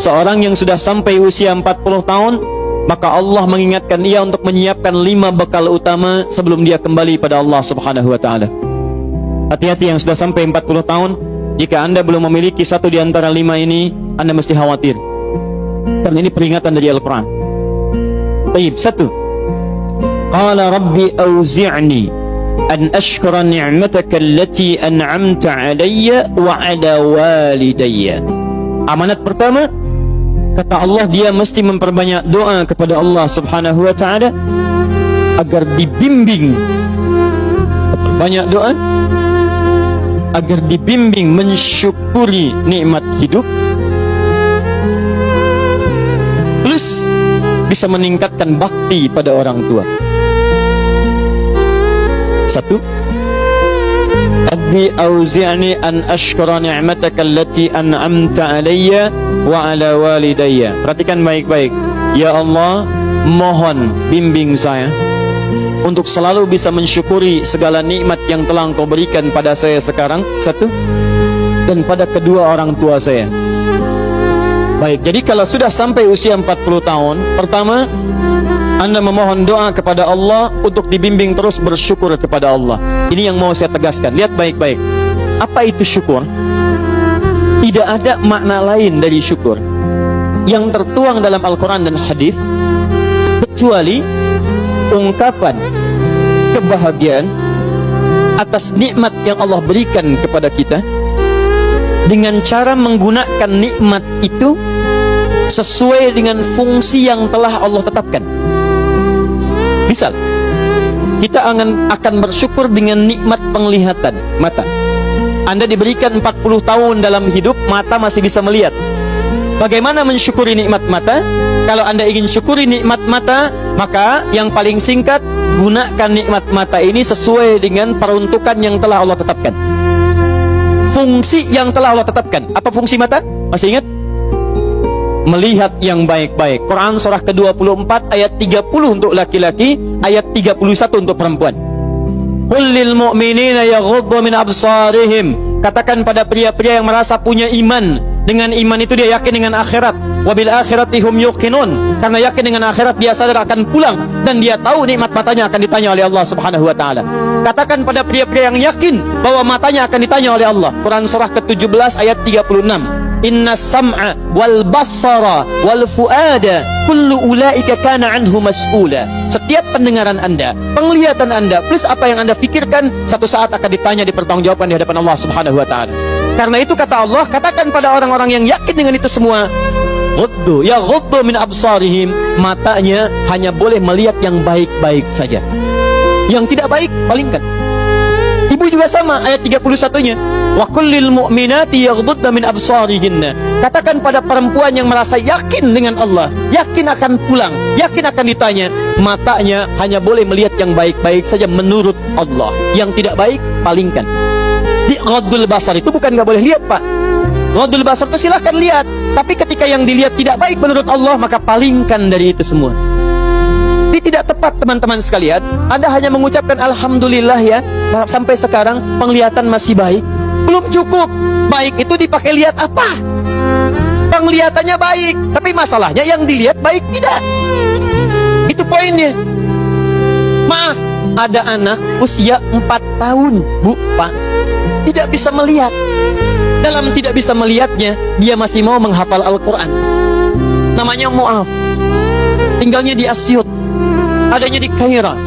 seorang yang sudah sampai usia 40 tahun, maka Allah mengingatkan ia untuk menyiapkan 5 bekal utama sebelum dia kembali pada Allah Subhanahu wa taala. Hati-hati yang sudah sampai 40 tahun, jika Anda belum memiliki satu di antara 5 ini, Anda mesti khawatir. Karena ini peringatan dari Al-Quran. Baik, 1. Qala rabbi auzi'ni an ashkura ni'mataka allati an'amta 'alayya wa 'ala walidayya. Amanat pertama, kata Allah, dia mesti memperbanyak doa kepada Allah Subhanahu wa taala agar dibimbing. Banyak doa agar dibimbing mensyukuri nikmat hidup, plus bisa meningkatkan bakti pada orang tua. 1. Rabbi auzi'ni an ashkura ni'mataka allati an'amta 'alayya wa 'ala walidayya. Perhatikan baik-baik. Ya Allah, mohon bimbing saya untuk selalu bisa mensyukuri segala nikmat yang telah Engkau berikan pada saya sekarang, 1, dan pada kedua orang tua saya. Baik, jadi kalau sudah sampai usia 40 tahun, pertama, Anda memohon doa kepada Allah untuk dibimbing terus bersyukur kepada Allah. Ini yang mau saya tegaskan. Lihat baik-baik. Apa itu syukur? Tidak ada makna lain dari syukur yang tertuang dalam Al-Quran dan hadis kecuali ungkapan kebahagiaan atas nikmat yang Allah berikan kepada kita dengan cara menggunakan nikmat itu sesuai dengan fungsi yang telah Allah tetapkan. Misal, kita akan bersyukur dengan nikmat penglihatan mata. Anda diberikan 40 tahun dalam hidup, mata masih bisa melihat. Bagaimana mensyukuri nikmat mata? Kalau Anda ingin syukuri nikmat mata, maka yang paling singkat, gunakan nikmat mata ini sesuai dengan peruntukan yang telah Allah tetapkan. Fungsi yang telah Allah tetapkan. Apa fungsi mata? Masih ingat? Melihat yang baik-baik. Quran surah ke-24 ayat 30 untuk laki-laki, ayat 31 untuk perempuan. Qul lil mu'minina yaghuddu min absarihim. Katakan pada pria-pria yang merasa punya iman. Dengan iman itu dia yakin dengan akhirat. Wabil akhirati hum yuqinun. Karena yakin dengan akhirat, dia sadar akan pulang dan dia tahu nikmat matanya akan ditanya oleh Allah Subhanahu wa taala. Katakan pada pria-pria yang yakin bahwa matanya akan ditanya oleh Allah. Quran surah ke-17 ayat 36. Inna sam'a wal basara wal fuada kullu ulaika kana anhu mas'ula. Setiap pendengaran Anda, penglihatan Anda, plus apa yang Anda fikirkan, satu saat akan ditanya, dipertanggungjawabkan di hadapan Allah Subhanahu wa taala. Karena itu kata Allah, katakan pada orang-orang yang yakin dengan itu semua, ghuddu min absarihim, matanya hanya boleh melihat yang baik-baik saja. Yang tidak baik, palingkan. Ibu juga sama, ayat 31-nya. Wa kullil mu'minati yaghdudna min absarihinna. Katakan pada perempuan yang merasa yakin dengan Allah, yakin akan pulang, yakin akan ditanya, matanya hanya boleh melihat yang baik-baik saja menurut Allah. Yang tidak baik, palingkan. Di ghaddul basar itu bukan nggak boleh lihat, Pak. Ghaddul basar itu silahkan lihat, tapi ketika yang dilihat tidak baik menurut Allah, maka palingkan dari itu semua. Ini tidak tepat, teman-teman sekalian. Anda hanya mengucapkan alhamdulillah ya, sampai sekarang penglihatan masih baik. Belum cukup. Baik itu dipakai lihat apa? Penglihatannya baik, tapi masalahnya yang dilihat baik tidak. Itu poinnya. Maaf, ada anak usia 4 tahun, Bu, Pak, tidak bisa melihat. Dalam tidak bisa melihatnya, dia masih mau menghafal Al-Quran. Namanya Mu'af. Tinggalnya di Asyut, adanya di Kaira,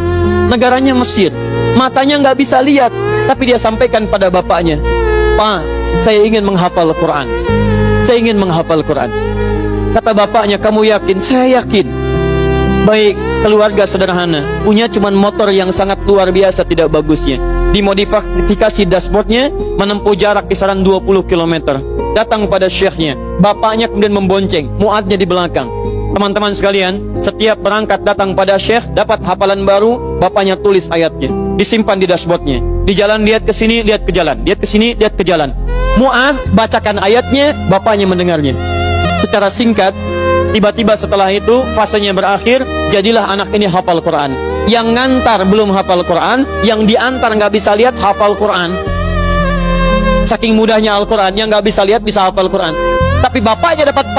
negaranya Mesir. Matanya nggak bisa lihat, tapi dia sampaikan pada bapaknya, Pak, saya ingin menghafal Quran. Saya ingin menghafal Quran. Kata bapaknya, kamu yakin? Saya yakin. Baik, keluarga sederhana, punya cuman motor yang sangat luar biasa tidak bagusnya. Dimodifikasi dashboardnya, menempuh jarak kisaran 20 km. Datang pada syekhnya, bapaknya kemudian membonceng, Mu'adnya di belakang. Teman-teman sekalian, setiap berangkat datang pada syekh, dapat hafalan baru, bapaknya tulis ayatnya, disimpan di dashboardnya. Di jalan lihat ke sini, lihat ke jalan, lihat ke sini, lihat ke jalan. Mu'adz bacakan ayatnya, bapaknya mendengarnya. Secara singkat, tiba-tiba setelah itu fasenya berakhir, jadilah anak ini hafal Quran. Yang ngantar belum hafal Quran, yang diantar nggak bisa lihat hafal Quran. Saking mudahnya Al-Quran, yang nggak bisa lihat bisa hafal Quran. Tapi bapaknya dapat